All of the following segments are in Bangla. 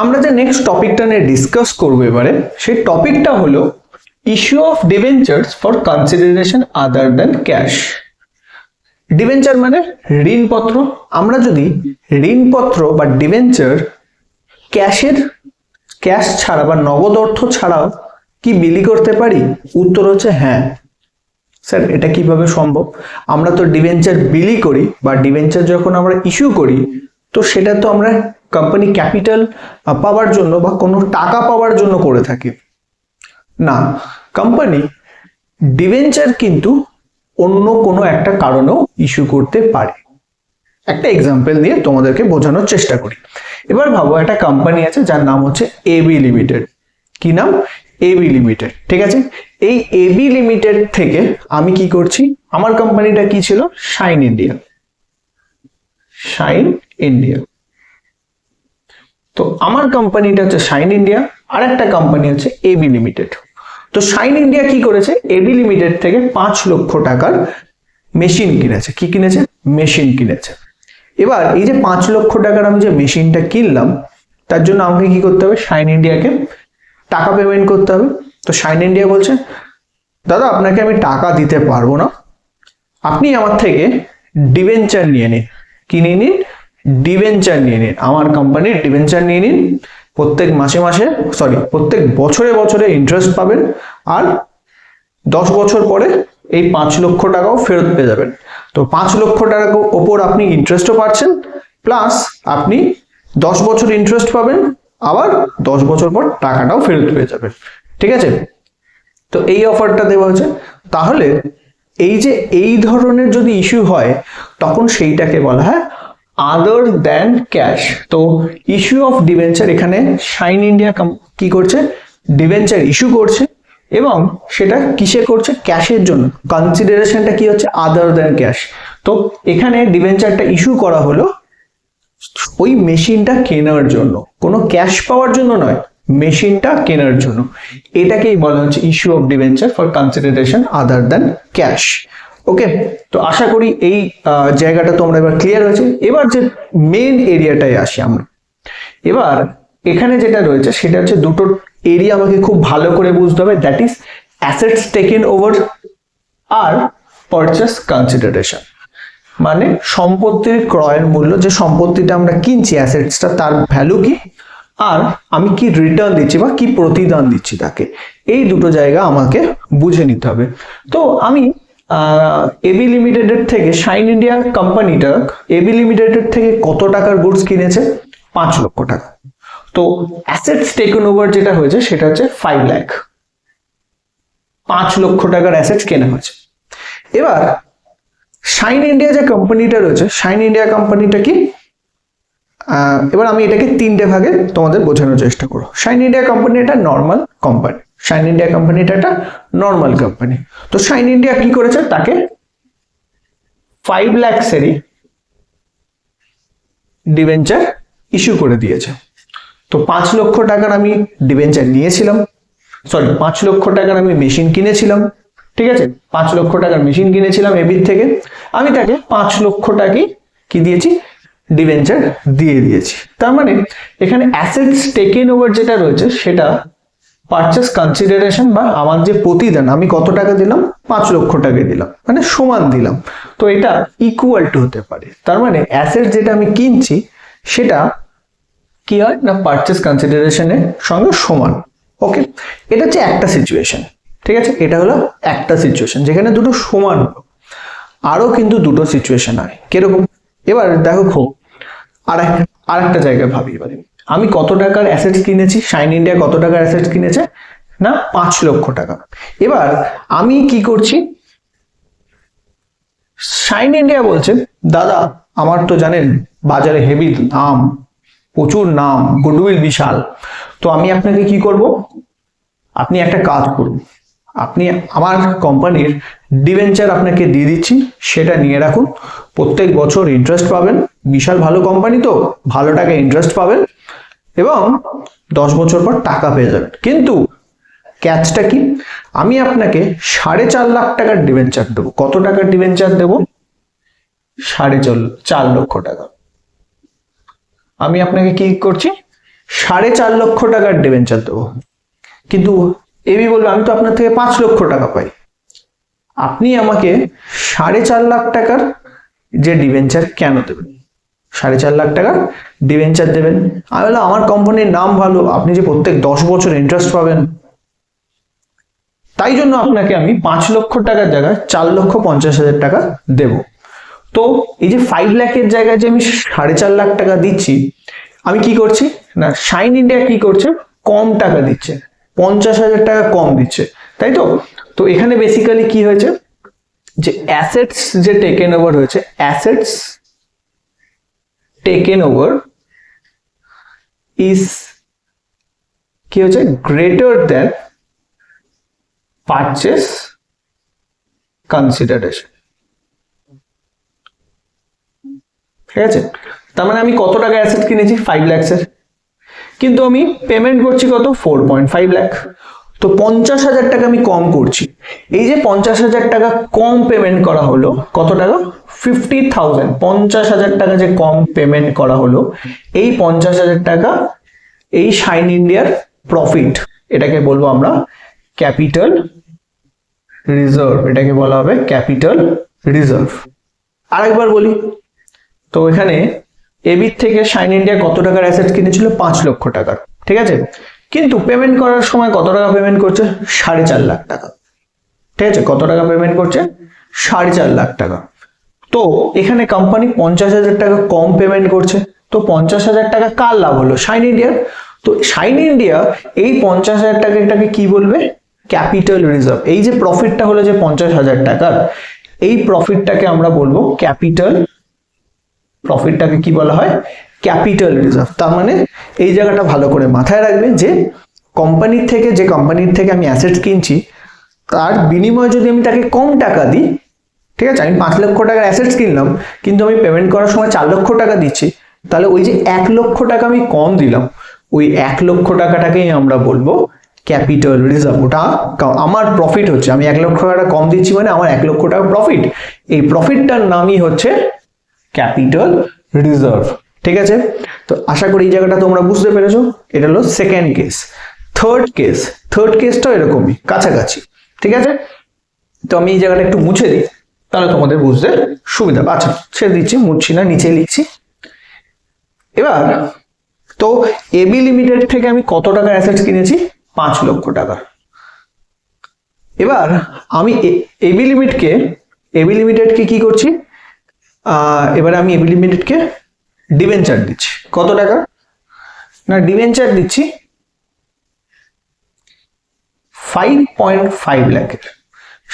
আমরা যে নেক্সট টপিকটা নিয়ে ডিসকাস করবো এবারে, সেই টপিকটা হলো issue of debentures for consideration other than cash. Debenture মানে ঋণপত্র। আমরা যদি ঋণপত্র বা ডিবেঞ্চার ক্যাশ ছাড়া বা নগদ অর্থ ছাড়াও কি বিলি করতে পারি? উত্তর হচ্ছে হ্যাঁ। স্যার এটা কিভাবে সম্ভব? আমরা তো ডিবেঞ্চার বিলি করি বা ডিবেঞ্চার যখন আমরা ইস্যু করি, তো সেটা তো আমরা কোম্পানি ক্যাপিটাল পাওয়ার জন্য বা কোনো টাকা পাওয়ার জন্য করে থাকি না। কোম্পানি ডিবেঞ্চার কিন্তু অন্য কোনো একটা কারণেও ইস্যু করতে পারে। একটা এক্সাম্পল দিয়ে তোমাদেরকে বোঝানোর চেষ্টা করি। এবার ভাবো একটা কোম্পানি আছে যার নাম হচ্ছে এবি লিমিটেড। কি নাম? A B limited. ঠিক আছে, এই এবি লিমিটেড থেকে আমি কি করছি, আমার কোম্পানিটা কি ছিল? Shine India. Shine India. তো আমার কোম্পানিটা হচ্ছে শাইন ইন্ডিয়া, আর একটা কোম্পানি হচ্ছে এবি লিমিটেড। তো শাইন ইন্ডিয়া কি করেছে? এবি লিমিটেড থেকে 5 লক্ষ টাকার মেশিন কিনেছে। কি কিনেছে? মেশিন কিনেছে। এবার এই যে 5 লক্ষ টাকার আমি যে মেশিনটা কিনলাম, তার জন্য আমাকে কি করতে হবে? শাইন ইন্ডিয়াকে টাকা পেমেন্ট করতে হবে। তো শাইন ইন্ডিয়া বলছে, দাদা আপনাকে আমি টাকা দিতে পারবো না, আপনি আমার থেকে ডিবেঞ্চার নিয়ে নিন। কি নিয়ে নিন? ডিবেঞ্চার নিয়ে নিন। আমার কোম্পানির ডিবেঞ্চার নিয়ে নিন। প্রত্যেক প্রত্যেক বছরে ইন্টারেস্ট পাবেন, আর 10 বছর পরে এই 5 লক্ষ টাকাও ফেরত পেয়ে যাবেন। তো 5 লক্ষ টাকার ওপর আপনি ইন্টারেস্টও পাচ্ছেন, প্লাস আপনি 10 বছর ইন্টারেস্ট পাবেন, আবার 10 বছর পর টাকাটাও ফেরত পেয়ে যাবেন। ঠিক আছে, তো এই অফারটা দেওয়া হয়েছে। তাহলে এই যে এই ধরনের যদি ইস্যু হয়, তখন সেইটাকে বলা হয় আদার দ্যান ক্যাশ। তো ইস্যু অফ ডিবেঞ্চার, এখানে শাইন ইন্ডিয়া কি করছে? ডিবেঞ্চার ইস্যু করছে, এবং সেটা কিসে করছে? ক্যাশের জন্য। কনসিডারেশনটা কি হচ্ছে? আদার দ্যান ক্যাশ। তো এখানে ডিবেঞ্চারটা ইস্যু করা হলো ওই মেশিনটা কেনার জন্য, কোনো ক্যাশ পাওয়ার জন্য নয়, মেশিনটা কেনার জন্য। এটাকেই বলা হচ্ছে issue of debenture for consideration other than cash. Okay, তো আশা করি এই জায়গাটা তোমরা এবার ক্লিয়ার হয়েছে। এবার যে মেইন এরিয়াটায় আসি আমরা। এবার এখানে যেটা রয়েছে সেটা হচ্ছে দুটো এরিয়া আমাকে খুব ভালো করে বুঝতে হবে, that is assets taken over আর পারচেস কনসিডারেশন। মানে সম্পত্তির ক্রয়ের মূল্য, যে সম্পত্তিটা আমরা কিনছি অ্যাসেটসটা, তার ভ্যালু কি, আর আমি কি রিটার্ন দিচ্ছি বা কি প্রতিদান দিচ্ছি তাকে। এই দুটো জায়গা আমাকে বুঝে নিতে হবে। তো আমি এবি লিমিটেডের থেকে শাইন ইন্ডিয়া কোম্পানিটা এবি লিমিটেডের থেকে কত টাকার গুডস কিনেছে? 5 লক্ষ টাকা। তো অ্যাসেটস টেকেন ওভার যেটা হয়েছে সেটা হচ্ছে 5 লাখ। 5 লক্ষ টাকার অ্যাসেটস কেনা হয়েছে। এবার শাইন ইন্ডিয়া যে কোম্পানিটা রয়েছে, শাইন ইন্ডিয়া কোম্পানিটা কি, এবার আমি এটাকে 3টে ভাগে তোমাদের বোঝানোর চেষ্টা করব। শাইন ইন্ডিয়া কোম্পানি এটা নর্মাল কোম্পানি, শাইন ইন্ডিয়া কোম্পানিটা একটা নর্মাল কোম্পানি। তো শাইন ইন্ডিয়া কি করেছে? তাকে 5 লাখেরই ডিবেঞ্চার ইস্যু করে দিয়েছে। তো 5 লক্ষ টাকার আমি ডিবেঞ্চার নিয়েছিলাম, 5 লক্ষ টাকার আমি মেশিন কিনেছিলাম। ঠিক আছে, 5 লক্ষ টাকার মেশিন কিনেছিলাম এবির থেকে, আমি তাকে 5 লক্ষ টাকা কি দিয়েছি? ডিবেঞ্চার দিয়ে দিয়েছি। তার মানে এখানে অ্যাসেটস টেকেন ওভার যেটা রয়েছে সেটা পারচেস কনসিডারেশন বা আমার যে প্রতিদান, আমি কত টাকা দিলাম? 5 লক্ষ টাকা দিলাম, মানে সমান দিলাম। তো এটা ইকুয়াল টু হতে পারে। তার মানে অ্যাসেট যেটা আমি কিনছি সেটা কি হয় না, পারচেস কনসিডারেশনের সঙ্গে সমান। ওকে, এটা হচ্ছে একটা সিচুয়েশন। ঠিক আছে, এটা হলো একটা সিচুয়েশন যেখানে দুটো সমান হলো। আরো কিন্তু দুটো সিচুয়েশন হয়। কিরকম? এবার দেখো, আর একটা জায়গায় ভাবি। এবারে আমি কত টাকার অ্যাসেটস কিনেছি? শাইন ইন্ডিয়া কত টাকার অ্যাসেটস কিনেছে? না, 5 লক্ষ টাকা। এবার আমি কি করছি? শাইন ইন্ডিয়া বলছে, দাদা আমার তো জানেন বাজারে হেভি নাম, প্রচুর নাম, গুডউইল বিশাল। তো আমি আপনাকে কি করব? আপনি একটা কাজ করুন, আপনি আমার কোম্পানির ডিবেঞ্চার আপনাকে দিয়ে দিচ্ছি, সেটা নিয়ে রাখুন। প্রত্যেক বছর ইন্টারেস্ট পাবেন, বিশাল ভালো কোম্পানি, তো ভালো টাকা ইন্টারেস্ট পাবেন, এবং 10 বছর পর টাকা পেয়ে যাবেন। কিন্তু ক্যাচটা কি? আমি আপনাকে 4.5 লাখ টাকার ডিবেঞ্চার দেবো। কত টাকার ডিবেঞ্চার দেবো? 4.5 লক্ষ টাকা। আমি আপনাকে কি করছি? 4.5 লক্ষ টাকার ডিবেঞ্চার দেবো, কিন্তু এবি বলবে আমি তো আপনার থেকে 5 লক্ষ টাকা পাই, আপনি আমাকে 4.5 লাখ টাকার যে ডিবেঞ্চার কেন দেবেন? 4.5 লাখ টাকার ডিবেঞ্চার দেবেন। আমি বললাম আমার কোম্পানির নাম ভালো, আপনি যে প্রত্যেক 10 বছর ইন্টারেস্ট পাবেন, তাই জন্য আপনাকে আমি 5 লক্ষ টাকার জায়গায় 4,50,000 টাকা দেব। তো এই যে 5 লাখের জায়গায় যে আমি 4.5 লাখ টাকা দিচ্ছি, আমি কি করছি না, শাইন ইন্ডিয়া কি করছে, কম টাকা দিচ্ছে, 50,000 টাকা কম দিচ্ছে, তাই তো? তো এখানে বেসিক্যালি কি হয়েছে, যে অ্যাসেটস যে টেকেন ওভার হয়েছে, অ্যাসেটস টেকেন ওভার ইজ কি হচ্ছে, গ্রেটার দেন পারচেস কনসিডারেশন। ঠিক আছে, তার মানে আমি কত টাকা অ্যাসেট কিনেছি, 5 লাখের, কিন্তু আমি পেমেন্ট করছি কত, 4.5 লাখ। তো 50,000 টাকা আমি কম করছি। এই যে 50,000 টাকা কম পেমেন্ট করা হলো, কত টাকা, 50,000, 50,000 টাকা যে কম পেমেন্ট করা হলো, এই 50,000 টাকা এই শাইন ইন্ডিয়ার প্রফিট, এটাকে বলবো আমরা ক্যাপিটাল রিজার্ভ, এটাকে বলা হবে ক্যাপিটাল রিজার্ভ। আরেকবার বলি, তো এখানে এবির থেকে শাইন ইন্ডিয়া কত টাকার অ্যাসেট কিনেছিল, 5 লক্ষ টাকার, ঠিক আছে, কিন্তু পেমেন্ট করার সময় কত টাকা পেমেন্ট করছে, 4.5 লাখ টাকা। ঠিক আছে, কত টাকা পেমেন্ট করছে, 4.5 লাখ টাকা। তো এখানে কোম্পানি 50,000 টাকা কম পেমেন্ট করছে, তো 50,000 টাকা কার লাভ হলো, শাইন ইন্ডিয়ার। তো শাইন ইন্ডিয়া এই 50,000 টাকাটাকে কি বলবে, ক্যাপিটাল রিজার্ভ। এই যে প্রফিটটা হলো যে 50,000 টাকার, এই প্রফিটটাকে আমরা বলবো ক্যাপিটাল, প্রফিটটাকে কি বলা হয়, ক্যাপিটাল রিজার্ভ। তার মানে এই জায়গাটা ভালো করে মাথায় রাখবেন যে কোম্পানির থেকে, যে কোম্পানির থেকে আমি অ্যাসেটস কিনছি, তার বিনিময়ে যদি আমি তাকে কম টাকা দিই, ঠিক আছে, আমি 5 লক্ষ টাকার অ্যাসেটস কিনলাম, কিন্তু আমি পেমেন্ট করার সময় 4 লক্ষ টাকা দিচ্ছি, তাহলে ওই যে 1 লক্ষ টাকা আমি কম দিলাম, ওই 1 লক্ষ টাকাটাকেই আমরা বলবো ক্যাপিটাল রিজার্ভ। ওটা আমার প্রফিট হচ্ছে, আমি 1 লক্ষ টাকা কম দিচ্ছি মানে আমার 1 লক্ষ টাকা প্রফিট, এই প্রফিটটার নামই হচ্ছে ক্যাপিটাল রিজার্ভ। ঠিক আছে, তো আশা করি এই জায়গাটা তোমরা বুঝতে পেরেছো। এটা হলো সেকেন্ড কেস। থার্ড কেসটাও এরকমই কাছাকাছি। ঠিক আছে, তো আমি এই জায়গাটা একটু মুছে দিই, তাহলে তোমাদের বুঝতে সুবিধা। আচ্ছা, ছেড়ে দিচ্ছি, মুছছি না, নিচে লিখছি। এবার তো এবি লিমিটেড থেকে আমি কত টাকা অ্যাসেটস কিনেছি, 5 লক্ষ টাকা। এবার আমি এবি লিমিটেডকে কি করছি, এবারে আমি এবি লিমিটেডকে ডিবেঞ্চার দিচ্ছি, কত টাকা না, ডিবেঞ্চার দিচ্ছি 5.5 লাখের,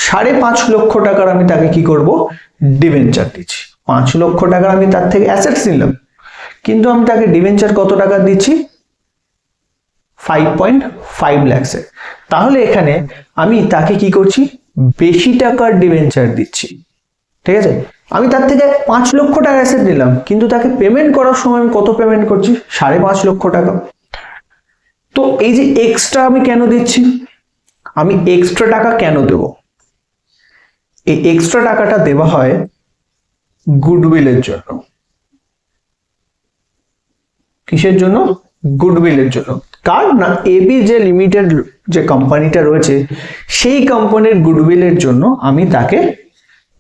5.5 লক্ষ টাকার আমি তাকে কি করব, ডিবেঞ্চার দিচ্ছি। 5 লক্ষ টাকার আমি তার থেকে অ্যাসেটস নিলাম, কিন্তু আমি তাকে ডিবেঞ্চার কত টাকা দিচ্ছি, 5.5 লাখের। তাহলে এখানে আমি তাকে কি করছি, বেশি টাকার ডিবেঞ্চার দিচ্ছি। ঠিক আছে, আমি তার থেকে 5 লক্ষ টাকা অ্যাসেট নিলাম, কিন্তু তাকে পেমেন্ট করার সময় আমি কত পেমেন্ট করছি, 5.5 লক্ষ টাকা। তো এই যে এক্সট্রা আমি কেন দিচ্ছি, আমি এক্সট্রা টাকা কেন দেব, এই এক্সট্রা টাকাটা দেওয়া হয় গুডউইলের জন্য। কিসের জন্য, গুডউইলের জন্য। কার না, এবি যে লিমিটেড যে কোম্পানিটা রয়েছে, সেই কোম্পানির গুডউইলের জন্য আমি তাকে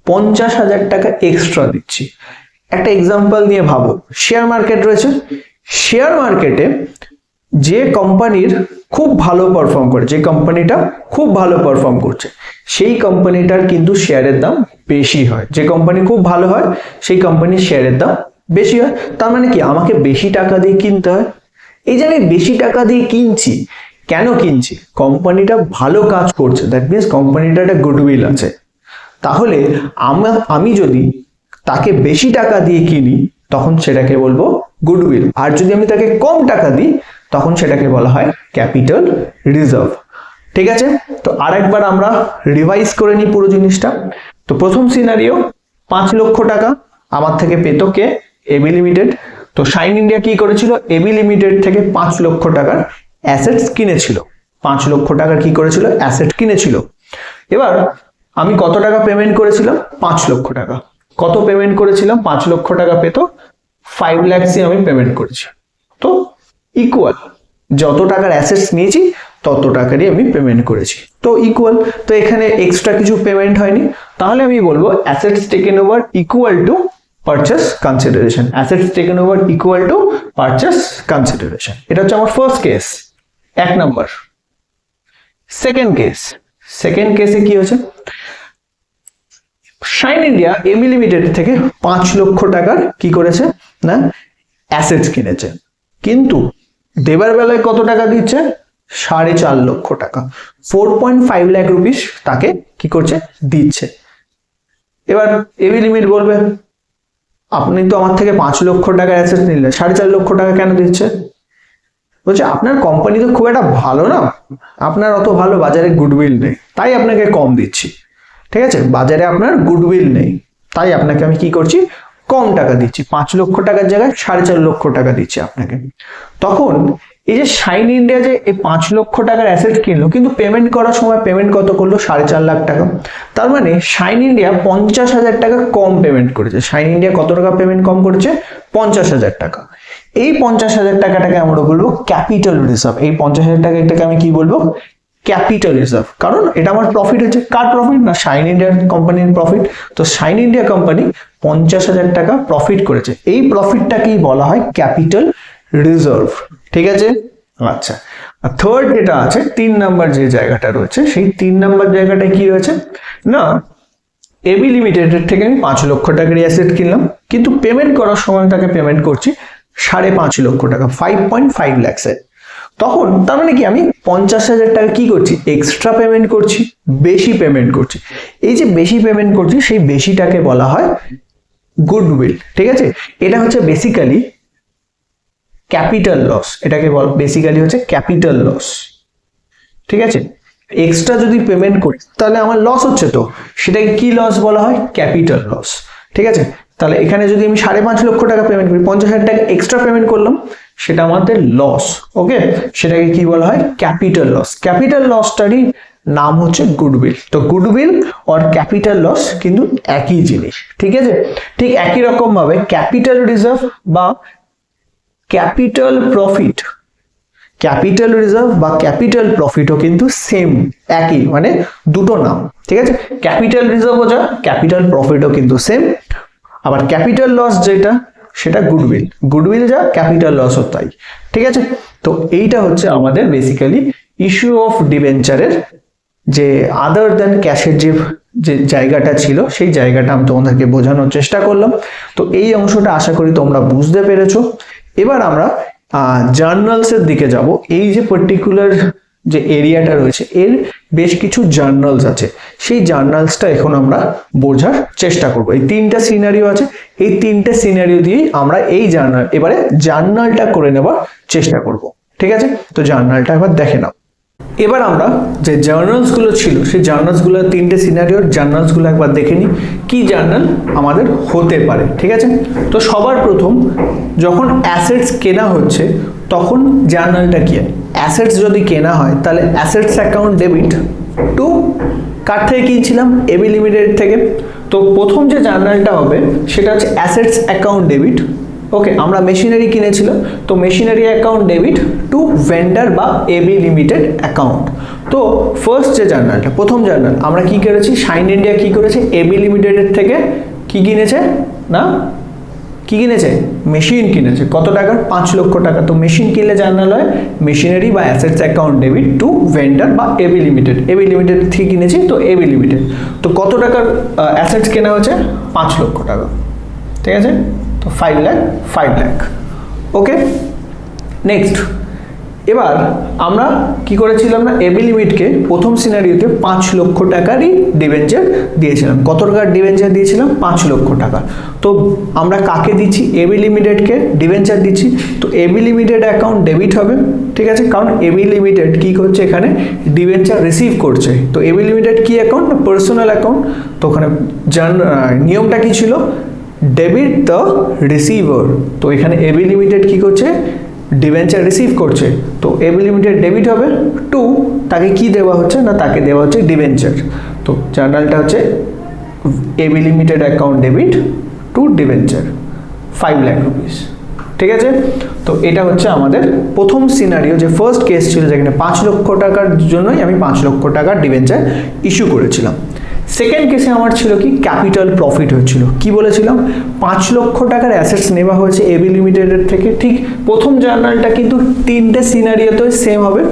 50,000 টাকা এক্সট্রা দিচ্ছি। একটা এক্সাম্পল নিয়ে ভাবো, শেয়ার মার্কেট রয়েছে, শেয়ার মার্কেটে যে কোম্পানির খুব ভালো পারফর্ম করে, যে কোম্পানিটা খুব ভালো পারফর্ম করছে, সেই কোম্পানিটার কিন্তু শেয়ারের দাম বেশি হয়। যে কোম্পানি খুব ভালো হয়, সেই কোম্পানির শেয়ারের দাম বেশি হয়। তার মানে কি, আমাকে বেশি টাকা দিয়ে কিনতে হয়। এই যে আমি বেশি টাকা দিয়ে কিনছি, কেন কিনছি, কোম্পানিটা ভালো কাজ করছে, দ্যাট মিনস কোম্পানিটা একটা গুডউইল আছে। তাহলে আমি যদি তাকে বেশি টাকা দিয়ে কিনি, তখন সেটাকে বলবো গুডউইল। আর যদি আমি তাকে কম টাকা দিই, তখন সেটাকে বলা হয় ক্যাপিটাল রিজার্ভ। ঠিক আছে, তো আরেকবার আমরা রিভাইজ করে নিই পুরো জিনিসটা। তো প্রথম সিনারিও, 5 লক্ষ টাকা আমার থেকে পেত কে, এবি লিমিটেড। তো শাইন ইন্ডিয়া কি করেছিল, এবি লিমিটেড থেকে 5 লক্ষ টাকার অ্যাসেটস কিনেছিল, 5 লক্ষ টাকার কি করেছিল, অ্যাসেট কিনেছিল। এবার আমি কত টাকা পেমেন্ট করেছিলাম, 5 লক্ষ টাকা। কত পেমেন্ট করেছিলাম, 5 লক্ষ টাকা পেত, 5 লাখসই আমি পেমেন্ট করেছি। তো ইকুয়াল যত টাকার অ্যাসেটস নিয়েছি তত টাকারই আমি পেমেন্ট করেছি, তো ইকুয়াল। তো এখানে এক্সট্রা কিছু পেমেন্ট হয়নি, তাহলে আমি বলবো assets taken over equal to purchase consideration. Assets taken over equal to purchase consideration. এটা হচ্ছে আমার ফার্স্ট কেস, 1 নম্বর। সেকেন্ড কেসে কি হচ্ছে, শাইন ইন্ডিয়া এবি লিমিটেড থেকে 5 লক্ষ টাকার কি করেছে না অ্যাসেটস কিনেছে, কিন্তু দেবার বেলায় কত টাকা দিচ্ছে, 4.5 লক্ষ টাকা, 4.5 লাখ রুপিস তাকে কি করছে দিচ্ছে। এবার এবি লিমিট বলবে আপনি তো আমার থেকে 5 লক্ষ টাকার অ্যাসেটস নিলেন, 4.5 লক্ষ টাকা কেন দিচ্ছে? বলছে আপনার কোম্পানি তো খুব একটা ভালো না, আপনার অত ভালো বাজারে গুডউইল নেই, তাই আপনাকে কম দিচ্ছি। ঠিক আছে, বাজারে আপনার গুডউইল নেই, তাই আপনাকে আমি কি করছি, কম টাকা দিচ্ছি, 5 লক্ষ টাকার জায়গায় 4.5 লক্ষ টাকা দিচ্ছি আপনাকে। তখন এই যে শাইন ইন্ডিয়া যে এই 5 লক্ষ টাকার অ্যাসেট কিনলো, কিন্তু পেমেন্ট করার সময় পেমেন্ট কত করলো, 4.5 লাখ টাকা। তার মানে শাইন ইন্ডিয়া 50,000 টাকা কম পেমেন্ট করেছে। শাইন ইন্ডিয়া কত টাকা পেমেন্ট কম করেছে, 50,000 টাকা। এই 50,000 টাকাটাকে আমরা বলবো ক্যাপিটাল রিজার্ভ। এই 50,000 টাকাটাকে আমি কি বলবো, ক্যাপিটাল রিজার্ভ। কারণ এটা আমার প্রফিট হচ্ছে, কার প্রফিট না, শাইন ইন্ডিয়া কোম্পানির প্রফিট। তো শাইন ইন্ডিয়া কোম্পানি 50,000 টাকা প্রফিট করেছে, এই প্রফিটটাকেই বলা হয় ক্যাপিটাল রিজার্ভ। ঠিক আছে, আচ্ছা। আর থার্ড যেটা আছে, 3 নাম্বার যে জায়গাটা রয়েছে, সেই 3 নাম্বার জায়গাটায় কি রয়েছে না, এবি লিমিটেডের থেকে আমি 5 লক্ষ টাকার অ্যাসেট কিনলাম, কিন্তু পেমেন্ট করার সময় তাকে পেমেন্ট করছি 5.5 লক্ষ টাকা, 5.5 লাখস। তখন তার মানে কি, আমি 50,000 টাকা কি করছি, এক্সট্রা পেমেন্ট করছি, বেশি পেমেন্ট করছি। এই যে বেশি পেমেন্ট করছি, সেই বেশিটাকে বলা হয় গুডউইল। ঠিক আছে, এটা হচ্ছে বেসিক্যালি ক্যাপিটাল লস, এটাকে বেসিক্যালি হচ্ছে ক্যাপিটাল লস। ঠিক আছে, এক্সট্রা যদি পেমেন্ট করি তাহলে আমার লস হচ্ছে, তো সেটাকে কি লস বলা হয়, ক্যাপিটাল লস। ঠিক আছে, তাহলে এখানে যদি আমি 5.5 লক্ষ টাকা পেমেন্ট করি, 50,000 টাকা এক্সট্রা পেমেন্ট করলাম, সেটা আমাদের লস। ওকে, সেটাকে কি বলা হয়, ক্যাপিটাল লস। ক্যাপিটাল লসটারই নাম হচ্ছে গুডউইল। তো গুডউইল আর ক্যাপিটাল লস কিন্তু একই জিনিস। ঠিক আছে, ঠিক একই রকম ভাবে ক্যাপিটাল রিজার্ভ বা ক্যাপিটাল প্রফিট, ক্যাপিটাল রিজার্ভ বা ক্যাপিটাল প্রফিটও কিন্তু সেম, একই, মানে দুটো নাম। ঠিক আছে, ক্যাপিটাল রিজার্ভও যা, ক্যাপিটাল প্রফিটও কিন্তু সেম। আবার ক্যাপিটাল লস যেটা, সেটা গুডউইল, গুডউইল যা, ক্যাপিটাল লসও তাই। ঠিক আছে, তো এইটা হচ্ছে আমাদের বেসিক্যালি ইস্যু অফ ডিবেঞ্চারের যে আদার দেন ক্যাশের যে জায়গাটা ছিল, সেই জায়গাটা আমি তোমাদেরকে বোঝানোর চেষ্টা করলাম। তো এই অংশটা আশা করি তোমরা বুঝতে পেরেছো। এবার আমরা জার্নালসের দিকে যাব। এই যে পার্টিকুলার যে এরিয়াটা রয়েছে, এর বেশ কিছু জার্নালস আছে, সেই জার্নালসটা এখন আমরা বোঝার চেষ্টা করব। এই 3টা সিনারিও আছে, এই 3টে সিনারিও দিয়েই আমরা এই এবারে জার্নালটা করে নেবার চেষ্টা করব। ঠিক আছে, তো জার্নালটা এবার দেখে নাও। এবার আমরা যে জার্নালসগুলো ছিল, সেই জার্নালসগুলো 3টে সিনারিওর জার্নালসগুলো একবার দেখে নিই, কি জার্নাল আমাদের হতে পারে। ঠিক আছে, তো সবার প্রথম যখন অ্যাসেটস কেনা হচ্ছে, তখন জার্নালটা কি হয়, অ্যাসেটস যদি কেনা হয় তাহলে অ্যাসেটস অ্যাকাউন্ট ডেবিট টু কার থেকে কিনছিলাম, এবি লিমিটেড থেকে। তো প্রথম যে জার্নালটা হবে সেটা হচ্ছে অ্যাসেটস অ্যাকাউন্ট ডেবিট। ওকে, আমরা মেশিনারি কিনেছিলাম, তো machinery account debit two vendor বা এবি লিমিটেড অ্যাকাউন্ট। তো ফার্স্ট যে জার্নালটা, প্রথম জার্নাল, আমরা কি করেছি, শাইন ইন্ডিয়া কি করেছে, এবি লিমিটেডের থেকে কি কিনেছে না, কি কিনেছে, মেশিন কিনেছে। কত টাকার, 5 লক্ষ টাকা। তো মেশিন কিনলে জার্নাল হয় মেশিনারি বা assets account debit two vendor বা এবি লিমিটেড। এবি লিমিটেড থেকে কিনেছি, তো এবি লিমিটেড। তো কত টাকার অ্যাসেটস কেনা হচ্ছে, 5 লক্ষ টাকা। ঠিক আছে, তো 5 লাখ। ওকে, নেক্সট। এবার আমরা কি করেছিলাম না, এবি লিমিটকে প্রথম সিনারিওতে 5 লক্ষ টাকারই ডিবেঞ্চার দিয়েছিলাম। কত টাকার ডিবেঞ্চার দিয়েছিলাম, 5 লক্ষ টাকা। তো আমরা কাকে দিচ্ছি, এবি লিমিটেডকে ডিবেঞ্চার দিচ্ছি। তো এবি লিমিটেড অ্যাকাউন্ট ডেবিট হবে। ঠিক আছে, কারণ এবি লিমিটেড কি করছে, এখানে ডিবেঞ্চার রিসিভ করছে। তো এবি লিমিটেড কি অ্যাকাউন্ট, পার্সোনাল অ্যাকাউন্ট। তো ওখানে নিয়মটা কি ছিল, ডেবিট দ্য রিসিভার। তো এখানে এবি লিমিটেড কি করছে, ডিবেঞ্চার রিসিভ করছে। তো এবি লিমিটেড ডেবিট হবে টু, তাকে কি দেওয়া হচ্ছে না, তাকে দেওয়া হচ্ছে ডিবেঞ্চার। তো জার্নালটা হচ্ছে A B limited account debit to debenture 5 lakh rupees. ঠিক আছে। তো এটা হচ্ছে আমাদের প্রথম সিনারিও, যে ফার্স্ট কেস ছিল যেখানে 5 লক্ষ টাকার জন্যই আমি 5 লক্ষ টাকার ডিবেঞ্চার ইস্যু করেছিলাম। সেকেন্ড কেসে আমার ছিল কি ক্যাপিটাল প্রফিট হচ্ছিল। কি বলেছিলাম, 5 লক্ষ টাকার অ্যাসেটস নেওয়া হয়েছে এবি লিমিটেডের থেকে। ঠিক প্রথম জার্নালটা কিন্তু তিনটে সিনারিওতে সেম হবে।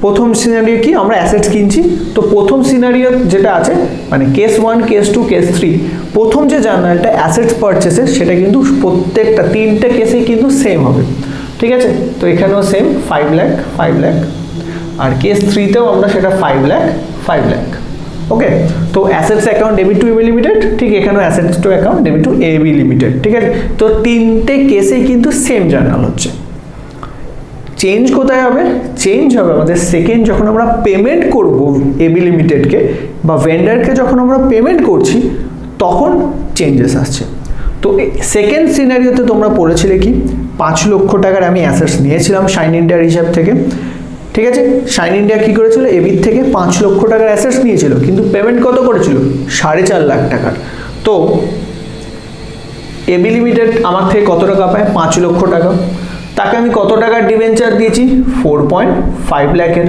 প্রথম সিনারিও কি, আমরা অ্যাসেটস কিনছি, তো প্রথম সিনারিও যেটা আছে মানে কেস 1, কেস 2, কেস 3, প্রথম যে জার্নালটা অ্যাসেটস পারচেসের সেটা কিন্তু প্রত্যেকটা তিনটে কেসেই কিন্তু সেম হবে। ঠিক আছে, তো এখানেও সেম 5 লাখ 5 লাখ, আর কেস 3তেও আমরা সেটা 5 লাখ 5 লাখ। ওকে, তো assets account debit to A B limited, ঠিক এখানেও assets to account debit to A B limited. ঠিক আছে, তো তিনটে কেসেই কিন্তু সেম জার্নাল হচ্ছে। চেঞ্জ কোথায় হবে, চেঞ্জ হবে আমাদের সেকেন্ড যখন আমরা পেমেন্ট করব এবি লিমিটেডকে বা ভেন্ডারকে, যখন আমরা পেমেন্ট করছি তখন চেঞ্জেস আসছে। তো সেকেন্ড সিনারিওতে তোমরা পড়েছিলে কি 5 লক্ষ টাকার আমি অ্যাসেটস নিয়েছিলাম শাইন ইন্ডিয়ার হিসাব থেকে। ঠিক আছে, শাইন ইন্ডিয়া কি করেছিল, এবির থেকে 5 লক্ষ টাকার অ্যাসেটস নিয়েছিল, কিন্তু পেমেন্ট কত করেছিল, 4.5 লাখ টাকার। তো এবি লিমিটেড আমার থেকে কত টাকা পায়, 5 লক্ষ টাকা। তাকে আমি কত টাকার ডিবেঞ্চার দিয়েছি, 4.5 লাখের।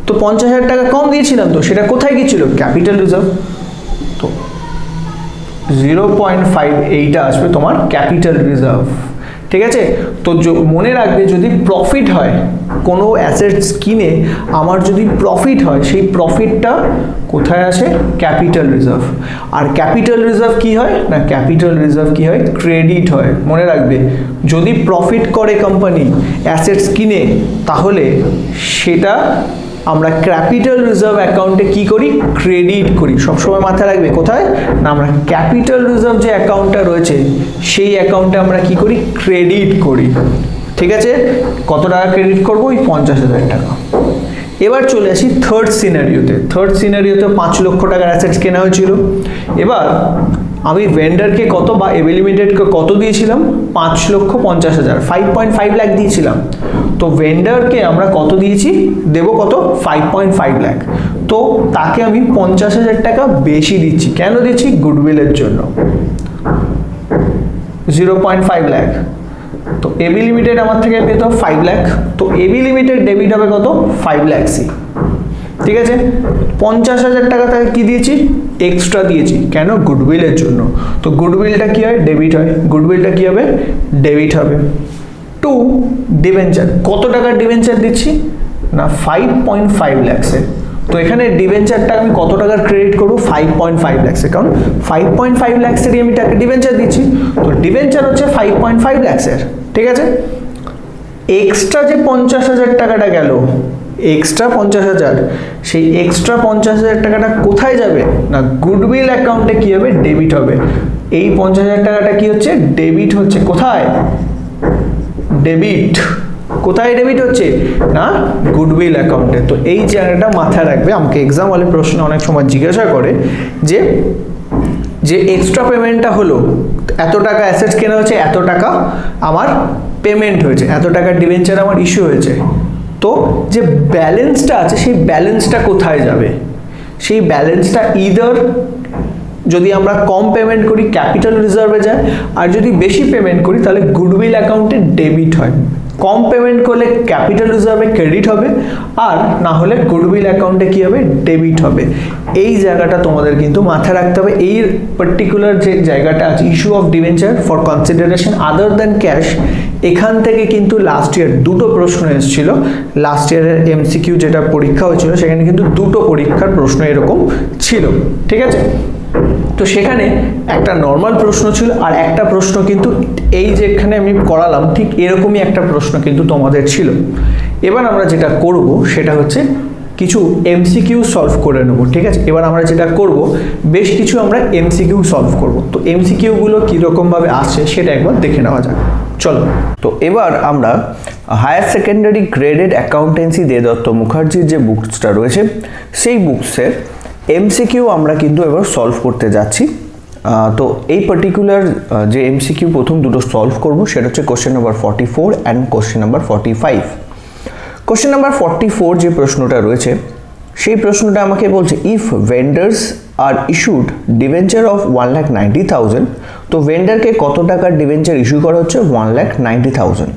তো 50,000 টাকা কম দিয়েছিলাম, তো সেটা কোথায় গিয়েছিল, ক্যাপিটাল রিজার্ভ। তো 0.5 এইটা আসবে তোমার ক্যাপিটাল রিজার্ভ। ঠিক আছে, তো মনে রাখবে যদি প্রফিট হয় কোনো অ্যাসেটস কিনে, আমার যদি প্রফিট হয় সেই প্রফিটটা কোথায় আসে, ক্যাপিটাল রিজার্ভ। আর ক্যাপিটাল রিজার্ভ কি হয় না, ক্যাপিটাল রিজার্ভ কি হয়, ক্রেডিট হয়। মনে রাখবে যদি প্রফিট করে কোম্পানি অ্যাসেটস কিনে, তাহলে সেটা আমরা ক্যাপিটাল রিজার্ভ অ্যাকাউন্টে কি করি, ক্রেডিট করি। সবসময় মাথায় রাখবে কোথায় না, আমরা ক্যাপিটাল রিজার্ভ যে অ্যাকাউন্টটা রয়েছে সেই অ্যাকাউন্টে আমরা কি করি, ক্রেডিট করি। ঠিক আছে, কত টাকা ক্রেডিট করবো, ওই 50,000 টাকা। এবার চলে আসি থার্ড সিনারিওতে। থার্ড সিনারিওতে 5 লক্ষ টাকার অ্যাসেটস কেনা হয়েছিল। এবার আমি ভেন্ডারকে কত বা এবি লিমিটেডকে কত দিয়েছিলাম, 5,50,000, 5.5 লাখ দিয়েছিলাম। তো ভেন্ডারকে আমরা কত দিয়েছি, দেব কত, 5.5 লাখ। তো তাকে আমি 50,000 টাকা বেশি দিচ্ছি। কেন দিচ্ছি, গুডউইলের জন্য, 0.5 লাখ। তো এবি লিমিটেড আমার থেকে পেত 5 লাখ, তো এবি লিমিটেড ডেবিট হবে কত, 5 লাখসই। ঠিক আছে, 50,000 টাকা তাকে কি দিয়েছি, এক্সট্রা দিয়েছি। কেন, গুডউইলের জন্য। তো গুডউইলটা কি হয়, ডেবিট হয়। গুডউইলটা কি হবে, ডেবিট হবে। টু ডিবেঞ্চার, কত টাকার ডিবেঞ্চার দিচ্ছি না, 5.5 লাখসের। তো এখানে ডিবেঞ্চারটা আমি কত টাকার ক্রেডিট করবো, 5.5 লাখসে, কারণ 5.5 লাখসেরই আমি টাকা ডিবেঞ্চার দিচ্ছি। তো ডিবেঞ্চার হচ্ছে 5.5 লাখসের। ঠিক আছে, এক্সট্রা যে 50,000 টাকাটা গেল, এক্সট্রা 50,000, সেই এক্সট্রা 50,000 টাকাটা কোথায় যাবে না, গুডউইল অ্যাকাউন্টে কি হবে, ডেবিট হবে। এই 50,000 টাকাটা কি হচ্ছে, ডেবিট হচ্ছে। কোথায়, ডেবিট, কোথায় ডেবিট হচ্ছে না, গুডউইল অ্যাকাউন্টে। তো এই জায়গাটা মাথায় রাখবে। আমাকে এক্সাম হলে প্রশ্ন অনেক সময় জিজ্ঞাসা করে যে যে এক্সট্রা পেমেন্টটা হলো, এত টাকা অ্যাসেটস কেনা হয়েছে, এত টাকা আমার পেমেন্ট হয়েছে, এত টাকার ডিবেঞ্চার আমার ইস্যু হয়েছে। তো যে ব্যালেন্সটা আছে সেই ব্যালেন্সটা কোথায় যাবে, সেই ব্যালেন্সটা ইদার যদি আমরা কম পেমেন্ট করি ক্যাপিটাল রিজার্ভে যায়, আর যদি বেশি পেমেন্ট করি তাহলে গুডউইল অ্যাকাউন্টে ডেবিট হয়। কম পেমেন্ট করলে ক্যাপিটাল রিজার্ভে ক্রেডিট হবে, আর না হলে গুডউইল অ্যাকাউন্টে কি হবে, ডেবিট হবে। এই জায়গাটা তোমাদের কিন্তু মাথায় রাখতে হবে। এই পার্টিকুলার যে জায়গাটা আছে, issue of debenture for consideration other than cash, এখান থেকে কিন্তু লাস্ট ইয়ার দুটো প্রশ্ন এসেছিল। লাস্ট ইয়ারের এমসিকিউ যেটা পরীক্ষা হয়েছিল সেখানে কিন্তু দুটো পরীক্ষার প্রশ্ন এরকম ছিল। ঠিক আছে, তো সেখানে একটা নর্মাল প্রশ্ন ছিল, আর একটা প্রশ্ন কিন্তু এই যেখানে আমি করালাম ঠিক এরকমই একটা প্রশ্ন কিন্তু তোমাদের ছিল। এবার আমরা যেটা করব সেটা হচ্ছে কিছু এমসিকিউ সলভ করে নেব। ঠিক আছে, এবার আমরা যেটা করব বেশ কিছু আমরা এমসিকিউ সলভ করব। তো এমসিকিউগুলো কীরকমভাবে আসছে সেটা একবার দেখে নেওয়া যাক। চলো, তো এবার আমরা হায়ার সেকেন্ডারি গ্রেডেড অ্যাকাউন্টেন্সি দে দত্ত মুখার্জির যে বুকসটা রয়েছে সেই বুকসের এমসিকিউ আমরা কিন্তু এবার সলভ করতে যাচ্ছি। তো এই পার্টিকুলার যে এমসিকিউ প্রথম দুটো সলভ করব সেটা হচ্ছে question number 44 and question number 45। Question number 44 যে প্রশ্নটা রয়েছে সেই প্রশ্নটা আমাকে বলছে if vendors are issued debenture of 1,90,000, তো ভেন্ডারকে কত টাকার ডিবেঞ্চার ইস্যু করা হচ্ছে? 1,90,000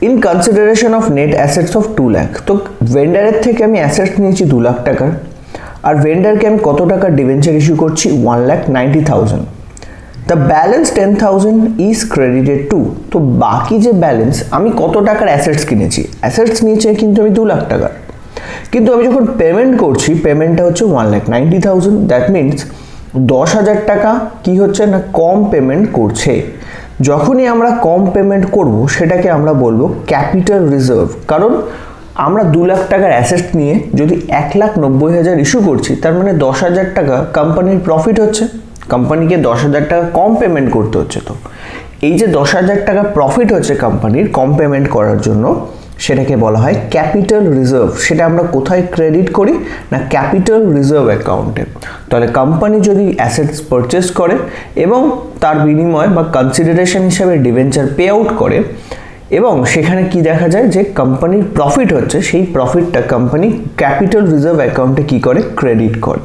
in consideration of net assets of 2 lakh. তো ভেন্ডারের থেকে আমি অ্যাসেটস নিয়েছি 2 লাখ টাকার, আর ভেন্ডারকে আমি কত টাকার ডিবেঞ্চার ইস্যু করছি? 1,90,000। The balance 10,000 is credited two. তো বাকি যে ব্যালেন্স, আমি কত টাকার অ্যাসেটস কিনেছি? অ্যাসেটস নিয়েছে কিন্তু আমি 2 লাখ টাকার, কিন্তু আমি যখন পেমেন্ট করছি পেমেন্টটা হচ্ছে 1,90,000। দ্যাট মিনস 10,000 টাকা কি হচ্ছে না কম পেমেন্ট করছে। যখনই আমরা কম পেমেন্ট করব সেটাকে আমরা বলবো ক্যাপিটাল রিজার্ভ। কারণ আমরা 2 লাখ টাকার অ্যাসেট নিয়ে যদি 1,90,000 ইস্যু করছি, তার মানে 10,000 টাকা কোম্পানির প্রফিট হচ্ছে, কোম্পানিকে 10,000 টাকা কম পেমেন্ট করতে হচ্ছে। তো এই যে 10,000 টাকা প্রফিট হচ্ছে কোম্পানির কম পেমেন্ট করার জন্য, সেটাকে বলা হয় ক্যাপিটাল রিজার্ভ। সেটা আমরা কোথায় ক্রেডিট করি না ক্যাপিটাল রিজার্ভ অ্যাকাউন্টে। তাহলে কোম্পানি যদি অ্যাসেটস পারচেস করে এবং তার বিনিময়ে বা কনসিডারেশন হিসাবে ডিবেঞ্চার পে আউট করে, এবং সেখানে কি দেখা যায় যে কোম্পানির প্রফিট হচ্ছে, সেই প্রফিটটা কোম্পানি ক্যাপিটাল রিজার্ভ অ্যাকাউন্টে কি করে? ক্রেডিট করে।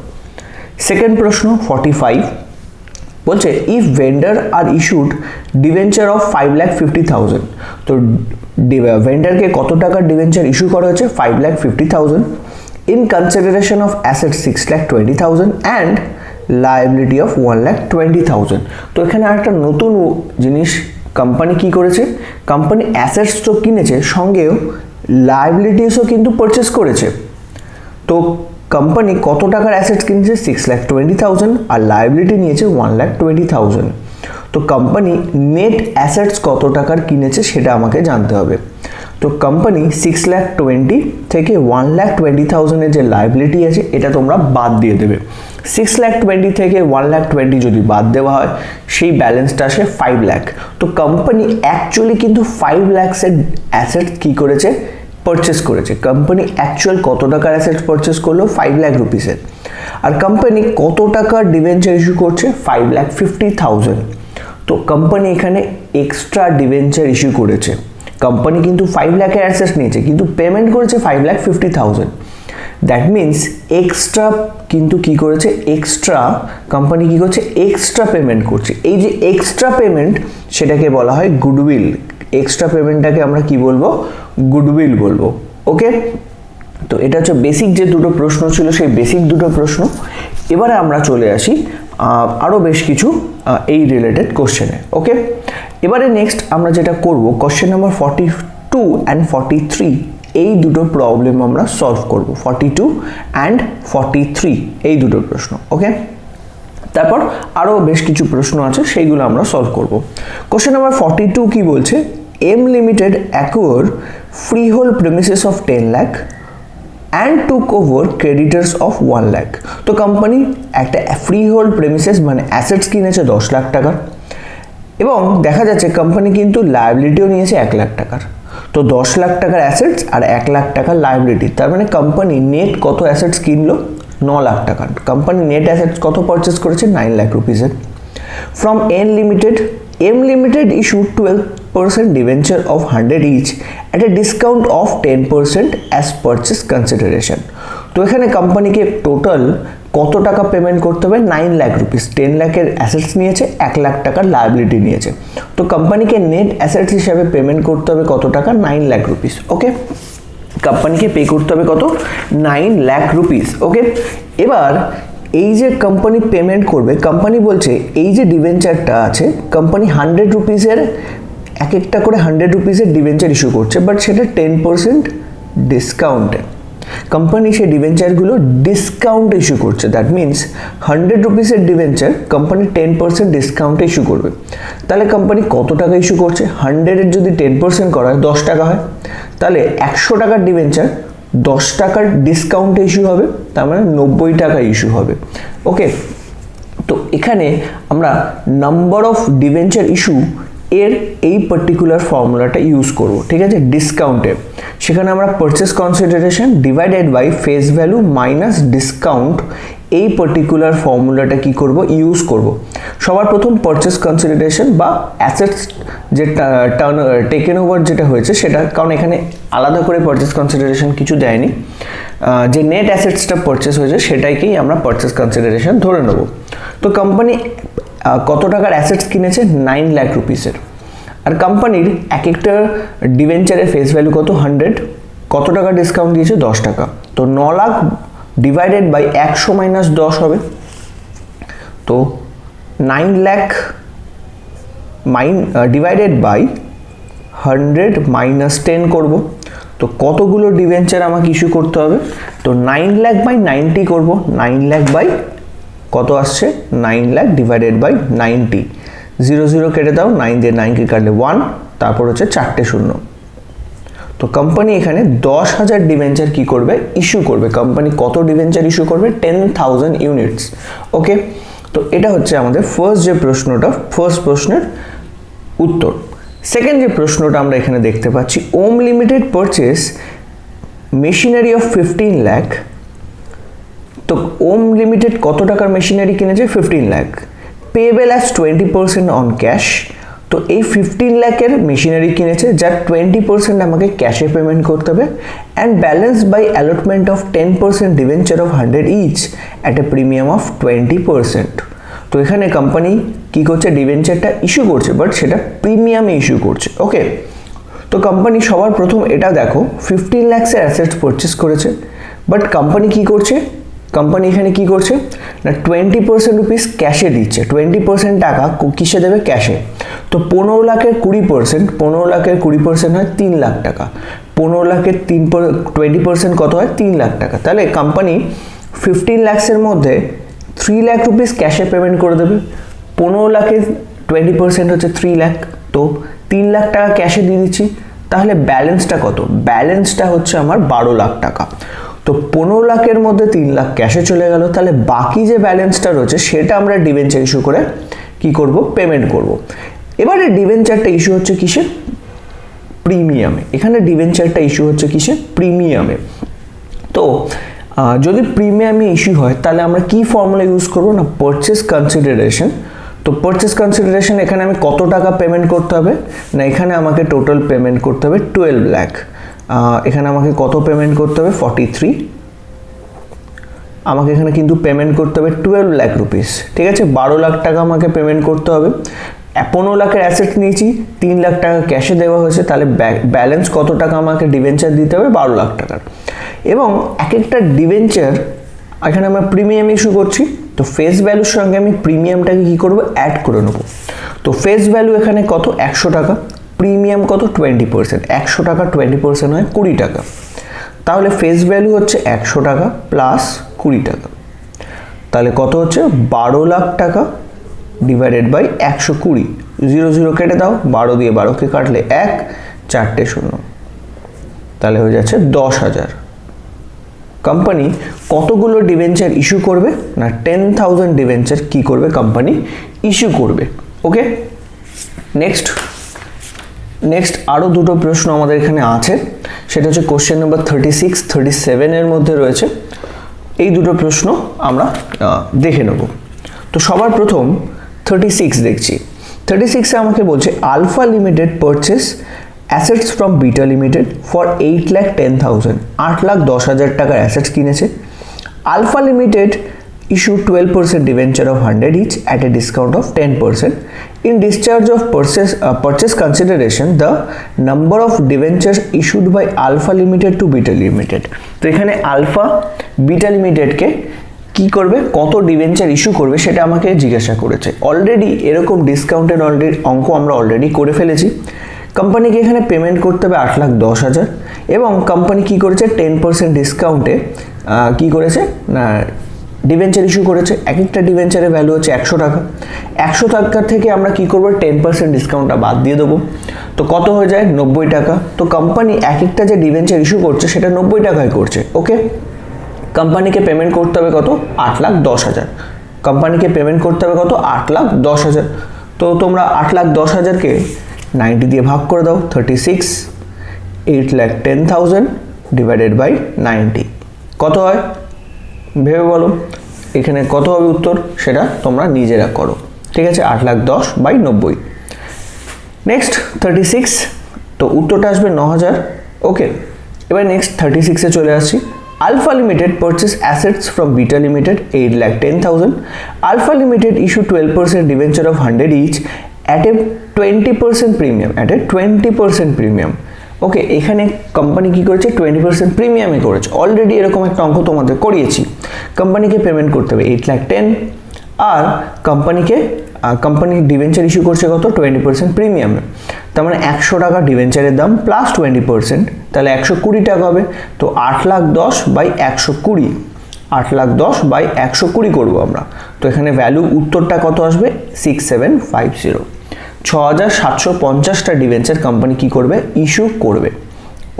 সেকেন্ড প্রশ্ন 45 বলছে if vendor are issued debenture of 5,50,000, তো ভেন্ডারকে কত টাকার ডিবেঞ্চার ইস্যু করা হচ্ছে? 5,50,000 in consideration of asset 6,20,000 and liability of 1,20,000। তো এখানে আরেকটা নতুন জিনিস কোম্পানি কি করেছে, কোম্পানি অ্যাসেটস তো কিনেছে, সঙ্গেও লায়াবিলিটিসও কিন্তু পারচেস করেছে। তো কোম্পানি কত টাকার অ্যাসেটস কিনেছে? 6,20,000 আর লায়াবিলিটি নিয়েছে 1,20,000। তো কোম্পানি নেট অ্যাসেটস কত টাকার কিনেছে সেটা আমাকে জানতে হবে। তো কোম্পানি 6,20,000 থেকে 1,20,000 এর যে লায়াবিলিটি আছে এটা তোমরা বাদ দিয়ে দেবে। 6,20,000 থেকে 1,20,000 যদি বাদ দেওয়া হয়, সেই ব্যালেন্সটা আসে 5 লাখ। তো কোম্পানি অ্যাকচুয়ালি কিন্তু 5 লাখসের অ্যাসেট কি করেছে? পারচেস করেছে। কোম্পানি অ্যাকচুয়াল কত টাকার অ্যাসেট পারচেস করলো? 5 লাখ রুপিসের। আর কোম্পানি কত টাকার ডিবেঞ্চার ইস্যু করছে? 5,50,000। তো কোম্পানি এখানে এক্সট্রা ডিবেঞ্চার ইস্যু করেছে। কোম্পানি কিন্তু 5 লাখের অ্যাসেট নিয়েছে, কিন্তু পেমেন্ট করেছে 5,50,000। দ্যাট মিনস এক্সট্রা কিন্তু কি করেছে? এক্সট্রা কোম্পানি কি করছে? এক্সট্রা পেমেন্ট করছে। এই যে এক্সট্রা পেমেন্ট, সেটাকে বলা হয় গুডউইল। এক্সট্রা পেমেন্টটাকে আমরা কি বলবো? গুডউইল বলবো। ওকে, তো এটা হচ্ছে বেসিক যে দুটো প্রশ্ন ছিল, সেই বেসিক দুটো প্রশ্ন। এবারে আমরা চলে আসি আরও বেশ কিছু এই রিলেটেড কোশ্চেনে। ওকে, এবারে নেক্সট আমরা যেটা করব, কোশ্চেন নাম্বার 42 অ্যান্ড 43 এই দুটো প্রবলেম আমরা সলভ করব। 42 অ্যান্ড 43 এই দুটো প্রশ্ন। ওকে, তারপর আরও বেশ কিছু প্রশ্ন আছে, সেইগুলো আমরা সলভ করব। কোশ্চেন নাম্বার 42 কি বলছে? M limited acquire freehold premises of 10 lakh and took over creditors of 1 lakh। তো কোম্পানি একটা ফ্রি হোল্ড প্রেমিসেস মানে অ্যাসেটস কিনেছে 10 লাখ টাকার, এবং দেখা যাচ্ছে কোম্পানি কিন্তু লায়াবিলিটিও নিয়েছে 1 লাখ টাকার। তো 10 লাখ টাকার অ্যাসেটস আর 1 লাখ টাকার লায়াবিলিটি, তার মানে কোম্পানি নেট কত অ্যাসেটস কিনলো? 9 লাখ টাকার। কোম্পানি নেট অ্যাসেটস কত পারচেস করেছে? 9 লাখ রুপিসের। From M limited issued 12% debenture of 100 each at a discount of 10% as purchase consideration। তো এখানে কোম্পানিকে টোটাল কত টাকা পেমেন্ট করতে হবে? 9 লাখ রুপিস। 10 লাখের অ্যাসেটস নিয়েছে, 1 লাখ টাকার লায়াবিলিটি নিয়েছে। তো কোম্পানিকে নেট অ্যাসেটস হিসাবে পেমেন্ট করতে হবে কত টাকা? 9 লাখ রুপিস। ওকে, কোম্পানিকে পে করতে হবে কত? 9 লাখ রুপিস। ওকে, এবার এই যে কোম্পানি পেমেন্ট করবে, কোম্পানি বলছে এই যে ডিবেঞ্চারটা আছে, কোম্পানি 100 রুপিসের এক একটা করে 100 রুপিসের ডিবেঞ্চার ইস্যু করছে, বাট সেটা 10% ডিসকাউন্টে। কোম্পানি সেই ডিবেঞ্চারগুলো ডিসকাউন্ট ইস্যু করছে। দ্যাট মিনস 100 রুপিসের ডিবেঞ্চার কোম্পানি 10% ডিসকাউন্টে ইস্যু করবে। তাহলে কোম্পানি কত টাকা ইস্যু করছে? 100-এর যদি 10% করা হয় 10 টাকা হয়, তাহলে 100 টাকার ডিবেঞ্চার 10 টাকার ডিসকাউন্টে ইস্যু হবে, তার মানে 90 টাকা ইস্যু হবে। ওকে, তো এখানে আমরা নাম্বার অফ ডিবেঞ্চার ইস্যু এর এই পার্টিকুলার ফর্মুলাটা ইউজ করব। ঠিক আছে, ডিসকাউন্টে সেখানে আমরা purchase consideration divided by face value minus discount এই পার্টিকুলার ফর্মুলাটা কি করব, ইউজ করব। সবার প্রথম পারচেস কনসিডারেশন বা অ্যাসেটস যে টেকেন ওভার যেটা হয়েছে সেটা, কারণ এখানে আলাদা করে পারচেস কনসিডারেশন কিছু দেয়নি, যে নেট অ্যাসেটসটা পারচেস হয়েছে সেটাকেই আমরা পারচেস কনসিডারেশন ধরে নেব। তো কোম্পানি কত টাকার অ্যাসেটস কিনেছে, 9 লাখ রুপিসের। আর কোম্পানির এক একটা ডিভেঞ্চারের ফেস ভ্যালু কত, 100। কত টাকা ডিসকাউন্ট দিয়েছে, 10 টাকা। তো 9 লাখ ডিভাইডেড বাই 100 মাইনাস 10 হবে। তো 9 লাখ ডিভাইডেড বাই 100 মাইনাস 10 করব। তো কতগুলো ডিভেঞ্চার আমাকে ইস্যু করতে হবে, তো 9 লাখ বাই 90 করব। 9 লাখ বাই কত আসছে, 9 লাখ ডিভাইডেড বাই 90, 0 0 কেটে দাও, 9 দিয়ে 9 কে কাটলে 1, তারপর হচ্ছে 4টে শূন্য। তো কোম্পানি এখানে 10,000 ডিভেঞ্চার কি করবে, ইস্যু করবে। কোম্পানি কত ডিভেঞ্চার ইস্যু করবে, 10,000 ইউনিটস। ওকে, তো এটা হচ্ছে আমাদের ফার্স্ট যে প্রশ্নটা, ফার্স্ট প্রশ্নের উত্তর। সেকেন্ড যে প্রশ্নটা আমরা এখানে দেখতে পাচ্ছি, Om limited purchase machinery of 15 lakh. তো ওম লিমিটেড কত টাকার মেশিনারি কিনেছে, 15 lakh. Payable as 20% on cash. তো এই 15 লাখের মেশিনারি কিনেছে, যার 20% আমাকে ক্যাশে পেমেন্ট করতে হবে, and balance by allotment of 10% debenture of 100 each at a premium of 20%। তো এখানে কোম্পানি কি করছে, ডিভেঞ্চারটা ইস্যু করছে, বাট সেটা প্রিমিয়ামে ইস্যু করছে। ওকে, তো কোম্পানি সবার প্রথম এটা দেখো, 15 লাখসের অ্যাসেটস পারচেস করেছে, বাট কোম্পানি কি করছে, কোম্পানি এখানে কি করছে না, 20% রুপিস ক্যাশে দিচ্ছে। 20% টাকা কিসে দেবে, ক্যাশে। তো 15 লাখের 20%, 15 লাখের 20% হয় 3 লাখ টাকা। 15 লাখের 20% কত হয়, 3 লাখ টাকা। তাহলে কোম্পানি 15 লাখসের মধ্যে 3 লাখ রুপিস ক্যাশে পেমেন্ট করে দেবে। 15 লাখের 20% হচ্ছে 3 লাখ, তো 3 লাখ টাকা ক্যাশে দিয়ে দিচ্ছি। তাহলে ব্যালেন্সটা কত, ব্যালেন্সটা হচ্ছে আমার 12 লাখ টাকা। তো 15 লাখের মধ্যে 3 লাখ ক্যাশে চলে গেল, তাহলে বাকি যে ব্যালেন্সটা রয়েছে সেটা আমরা ডিভেঞ্চার ইস্যু করে কি করব, পেমেন্ট করব। এবারে ডিভেঞ্চারটা ইস্যু হচ্ছে কিসে, প্রিমিয়ামে। এখানে ডিভেঞ্চারটা ইস্যু হচ্ছে কিসে, প্রিমিয়ামে। তো যদি প্রিমিয়ামে ইস্যু হয় তাহলে আমরা কি ফর্মুলা ইউজ করব না, পারচেস কনসিডারেশন। তো পারচেস কনসিডারেশন এখানে আমি কত টাকা পেমেন্ট করতে হবে না, এখানে আমাকে টোটাল পেমেন্ট করতে হবে 12 লাখ। এখানে আমাকে কত পেমেন্ট করতে হবে, 43। আমাকে এখানে কিন্তু পেমেন্ট করতে হবে 12 লাখ রুপিস, ঠিক আছে। 12 লাখ টাকা আমাকে পেমেন্ট করতে হবে। 15 লাখের অ্যাসেট নিয়েছি, 3 লাখ টাকা ক্যাশে দেওয়া হয়েছে, তাহলে ব্যালেন্স কত টাকা আমাকে ডিভেঞ্চার দিতে হবে, 12 লাখ টাকার। এবং এক একটা ডিভেঞ্চার এখানে আমরা প্রিমিয়াম ইস্যু করছি, তো ফেস ভ্যালুর সঙ্গে আমি প্রিমিয়ামটাকে কি করব, অ্যাড করে নেব। তো ফেস ভ্যালু এখানে কত, 100 টাকা। প্রিমিয়াম কত, 20%। 100 টাকা 20% হয় 20 টাকা। তাহলে ফেস ভ্যালু হচ্ছে 100 টাকা প্লাস 20 টাকা, তাহলে কত হচ্ছে, 12 লাখ টাকা ডিভাইডেড বাই 120। 0 0 কেটে দাও, 12 দিয়ে 12কে কাটলে 1, 4টে শূন্য, তাহলে হয়ে যাচ্ছে 10,000। কোম্পানি কতগুলো ডিভেঞ্চার ইস্যু করবে না, 10,000 ডিভেঞ্চার কি করবে, কোম্পানি ইস্যু করবে। ওকে, নেক্সট আরও দুটো প্রশ্ন আমাদের এখানে আছে, সেটা হচ্ছে কোশ্চেন নাম্বার 36, 37 এর মধ্যে রয়েছে। এই দুটো প্রশ্ন আমরা দেখে নেব। তো সবার প্রথম 36 দেখছি। 36-এ আমাকে বলছে Alpha limited purchase assets from beta Limited for 8,10,000। 8,10,000 টাকার অ্যাসেটস কিনেছে। Alpha Limited issue 12% debenture of 100 each at a discount of 10%. In discharge of purchase consideration, the number of debentures issued by Alpha Limited to Beta Limited. তো এখানে আলফা বিটা লিমিটেডকে কি করবে, কত ডিবেঞ্চার ইস্যু করবে সেটা আমাকে জিজ্ঞাসা করেছে। অলরেডি এরকম ডিসকাউন্টের অঙ্ক আমরা অলরেডি করে ফেলেছি। কোম্পানিকে এখানে পেমেন্ট করতে হবে 8,10,000 এবং কোম্পানি কি করেছে, 10% ডিসকাউন্টে কি করেছে না ডিবেঞ্চার ইস্যু করেছে। এক একটা ডিবেঞ্চারের ভ্যালু হচ্ছে 100 টাকা। 100 টাকা থেকে আমরা কি করব, 10% ডিসকাউন্টটা বাদ দিয়ে দেবো। তো কত হয়ে যায়, 90 টাকা। তো কোম্পানি এক একটা যে ডিবেঞ্চার ইস্যু করছে সেটা 90 টাকায় করছে। ওকে, কোম্পানিকে পেমেন্ট করতে হবে কত, 8,10,000। কোম্পানিকে পেমেন্ট করতে হবে কত, 8,10,000। তো তোমরা 8,10,000-কে 90 দিয়ে ভাগ করে দাও, 36। 8,10,000 ডিভাইডেড বাই 90 কত হয় ভেবে বলো। এখানে কত হবে উত্তর সেটা তোমরা নিজেরা করো, ঠিক আছে। 8,10,90। নেক্সট 36, তো উত্তরটা আসবে 9,000। ওকে, এবার নেক্সট 36-এ চলে আসছি। Alpha limited purchase assets from beta limited 8,10,000। Alpha limited issue 12% debenture of 100 each at a 20% premium, okay, এখানে কোম্পানি কি করেছে 20% প্রিমিয়ামে করেছে। অলরেডি এরকম একটা অঙ্ক তোমাদের করিয়েছি। কোম্পানিকে পেমেন্ট করতে হবে 8,10,000, আর কোম্পানি ডিবেঞ্চার ইস্যু করছে কত 20% প্রিমিয়ামে, তার মানে 100 টাকা ডিবেঞ্চারের দাম প্লাস 20%, তাহলে 120 টাকা হবে। তো 8,10,120, 8,10,120 করবো আমরা। তো এখানে ভ্যালু উত্তরটা কত আসবে 6750। 6,750টা ডিবেঞ্চার কোম্পানি কি করবে ইস্যু করবে।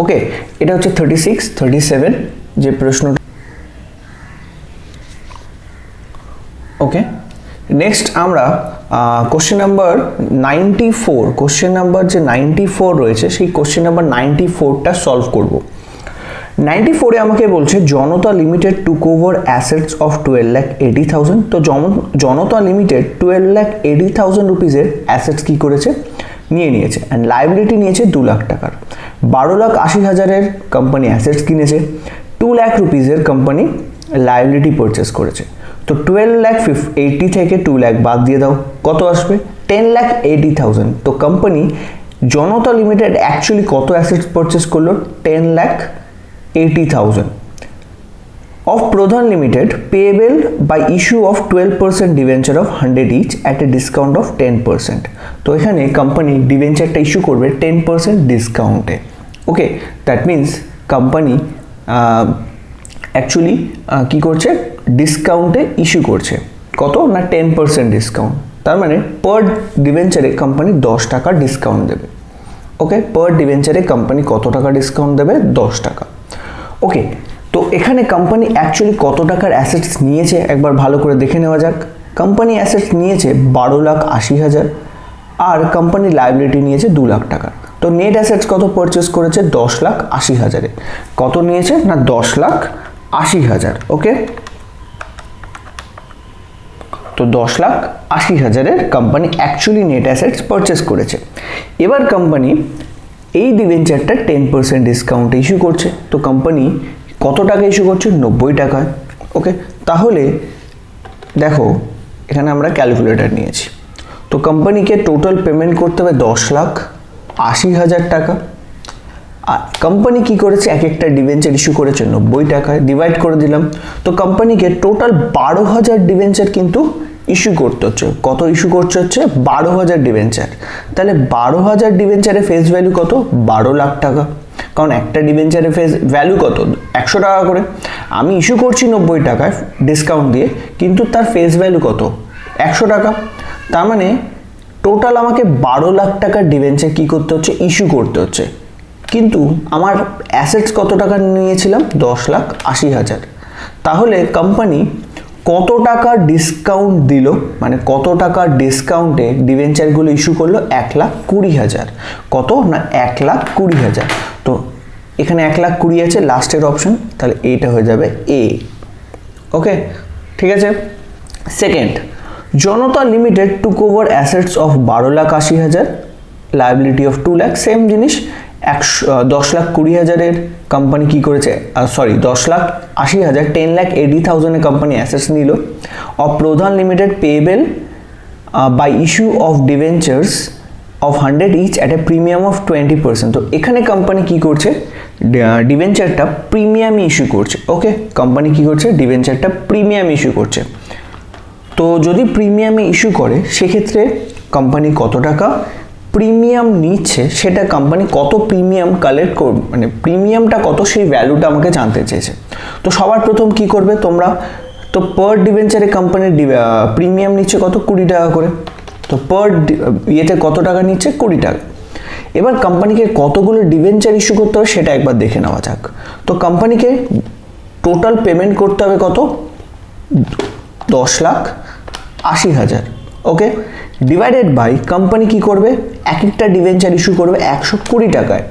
ওকে, এটা হচ্ছে 36, 37 যে প্রশ্ন। ওকে, নেক্সট আমরা কোশ্চেন নাম্বার 94, কোশ্চেন নাম্বার যে 94 রয়েছে সেই কোশ্চেন নাম্বার 94টা সলভ করব। 94-এ আমাকে বলছে Janata limited took over assets of 12,80,000। তো জনতা লিমিটেড 12,80,000 রুপিজের অ্যাসেটস কি করেছে নিয়েছে, অ্যান্ড লাইবিলিটি নিয়েছে 2 লাখ টাকার। 12,80,000-এর কোম্পানি অ্যাসেটস কিনেছে, 2 লাখ রুপিজের কোম্পানি লাইবিলিটি পারচেস করেছে। তো 12,80,000 থেকে 2 লাখ বাদ দিয়ে দাও, কত আসবে 10,80,000। তো কোম্পানি জনতা লিমিটেড অ্যাকচুয়ালি কত অ্যাসেটস পারচেস করলো 10,80,000 of Pradhan Limited payable by issue of 12% debenture of 100 each at a discount of 10%। তো এখানে কোম্পানি ডিবেঞ্চারটা ইস্যু করবে 10% ডিসকাউন্টে। ওকে, দ্যাট মিনস কোম্পানি অ্যাকচুয়ালি কি করছে ডিসকাউন্টে ইস্যু করছে, কত না 10% ডিসকাউন্ট। তার মানে পার ডিবেঞ্চারে কোম্পানি 10 টাকা ডিসকাউন্ট দেবে। ওকে, পার ডিবেঞ্চারে কোম্পানি কত টাকা ডিসকাউন্ট দেবে 10 টাকা। ওকে, তো এখানে কোম্পানি অ্যাকচুয়ালি কত টাকার অ্যাসেটস নিয়েছে একবার ভালো করে দেখে নেওয়া যাক। কোম্পানি অ্যাসেটস নিয়েছে 12,80,000, আর কোম্পানি লাইবিলিটি নিয়েছে 2 লাখ টাকা। তো নেট অ্যাসেটস কত পারচেস করেছে 10,80,000-এ, কত নিয়েছে না 10,80,000। ওকে, তো 10,80,000-এর company actually net assets purchase করেছে। এবার কোম্পানি এই ডিবেঞ্চারটা 10% ডিসকাউন্টে ইস্যু করছে। তো কোম্পানি কত টাকা ইস্যু করছে 90 টাকায়। ওকে, তাহলে দেখো এখানে আমরা ক্যালকুলেটর নিয়েছি। তো কোম্পানিকে টোটাল পেমেন্ট করতে হবে 10,80,000 টাকা। আর কোম্পানি কি করেছে এক একটা ডিবেঞ্চার ইস্যু করেছে 90 টাকায়, ডিভাইড করে দিলাম। তো কোম্পানিকে টোটাল 12,000 ডিবেঞ্চার কিন্তু ইস্যু করতে হচ্ছে। কত ইস্যু করতে হচ্ছে 12,000 ডিবেঞ্চার। তাহলে 12,000 ডিবেঞ্চারে ফেস ভ্যালু কত 12 লাখ টাকা, কারণ একটা ডিবেঞ্চারে ফেস ভ্যালু কত 100 টাকা করে। আমি ইস্যু করছি 90 টাকায় ডিসকাউন্ট দিয়ে, কিন্তু তার ফেস ভ্যালু কত 100 টাকা। তার মানে টোটাল আমাকে 12 লাখ টাকার ডিবেঞ্চার কি করতে হচ্ছে ইস্যু করতে হচ্ছে, কিন্তু আমার অ্যাসেটস কত টাকা নিয়েছিলাম 10,80,000। তাহলে কোম্পানি কত টাকা ডিসকাউন্ট দিল, মানে কত টাকা ডিসকাউন্টে ডিবেঞ্চারগুলো ইস্যু করলো 1,20,000। কত না 1,20,000। তো এখানে 1,20,000 আছে লাস্টের অপশন, তাহলে এইটা হয়ে যাবে এ। ওকে, ঠিক আছে। Second, Janata limited took over assets of 12,80,000, liability of 2 lakh. Same জিনিস 10,20,000-এর কোম্পানি কি করেছে 10,80,000 10,80,000-এর কোম্পানি অ্যাসেটস নিল। Of Pradhan limited payable by issue of debentures of 100 each at a premium of 20%। তো এখানে কোম্পানি কি করছে ডিবেঞ্চারটা প্রিমিয়াম ইস্যু করছে। ওকে, কোম্পানি কি করছে ডিবেঞ্চারটা প্রিমিয়াম ইস্যু করছে। তো যদি প্রিমিয়ামে ইস্যু করে সেক্ষেত্রে কোম্পানি কত টাকা প্রিমিয়াম নিচ্ছে, সেটা কোম্পানি কত প্রিমিয়াম কালেক্ট করবে, মানে প্রিমিয়ামটা কত সেই ভ্যালুটা আমাকে জানতে চেয়েছে। তো সবার প্রথম কি করবে তোমরা, তো পার ডিবেঞ্চারে কোম্পানির প্রিমিয়াম নিচ্ছে কত 20 টাকা করে। তো পার ইয়েতে কত টাকা নিচ্ছে 20 টাকা। এবার কোম্পানিকে কতগুলো ডিবেঞ্চার ইস্যু করতে হবে সেটা একবার দেখে নেওয়া যাক। তো কোম্পানিকে টোটাল পেমেন্ট করতে হবে কত 10,80,000। ওকে, ডিভাইডেড বাই কোম্পানি কি করবে এক একটা ডিবেঞ্চার ইস্যু করবে 120 টাকায়।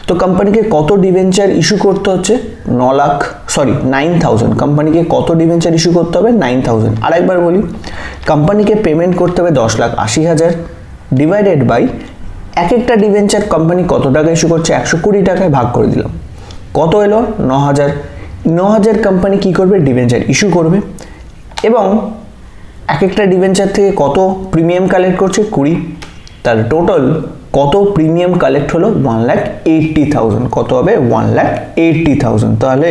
তো কোম্পানিকে কত ডিবেঞ্চার ইস্যু করতে হচ্ছে 9,000। কোম্পানিকে কত ডিবেঞ্চার ইস্যু করতে হবে 9,000। আরেকবার বলি, কোম্পানিকে পেমেন্ট করতে হবে 10,80,000 ডিভাইডেড বাই এক একটা ডিবেঞ্চার কোম্পানি কত টাকা ইস্যু করছে 120 টাকায় ভাগ করে দিলাম, কত এলো 9,000 কোম্পানি কি করবে ডিবেঞ্চার ইস্যু করবে এবং এক একটা ডিবেঞ্চার থেকে কত প্রিমিয়াম কালেক্ট করছে 20, তার টোটাল কত প্রিমিয়াম কালেক্ট হলো 1,80,000। কত হবে 1,80,000। তাহলে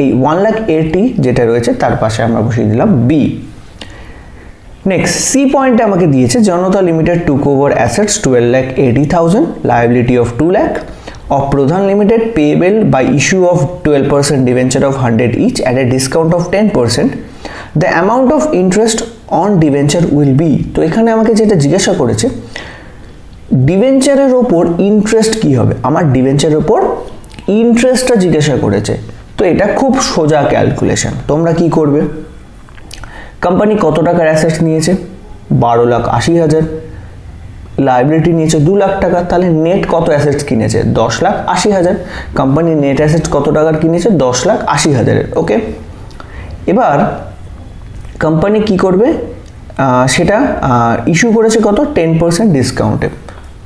এই 1,80,000 যেটা রয়েছে তার পাশে আমরা বসিয়ে দিলাম বি। নেক্সট সি পয়েন্টে আমাকে দিয়েছে Janata limited took over assets 12,80,000, liability of 2 lakh of Pradhan Limited payable by issue of 12% debenture of 100 each at a discount of 10%. The amount of interest on debenture will be, তো এখানে আমাকে যেটা জিজ্ঞাসা করেছে ডিবেঞ্চারের ওপর ইন্টারেস্ট কি হবে, আমার ডিবেঞ্চারের ওপর ইন্টারেস্টটা জিজ্ঞাসা করেছে। তো এটা খুব সোজা ক্যালকুলেশন। তোমরা কি করবে, কোম্পানি কত টাকার অ্যাসেটস নিয়েছে 12,80,000, লায়াবিলিটি নিয়েছে 2 লাখ টাকা, তাহলে নেট কত অ্যাসেটস কিনেছে 10,80,000। কোম্পানি নেট অ্যাসেটস কত টাকার কিনেছে 10,80,000। ওকে, এবার কোম্পানি কি করবে সেটা ইস্যু করেছে কত 10% ডিসকাউন্টে।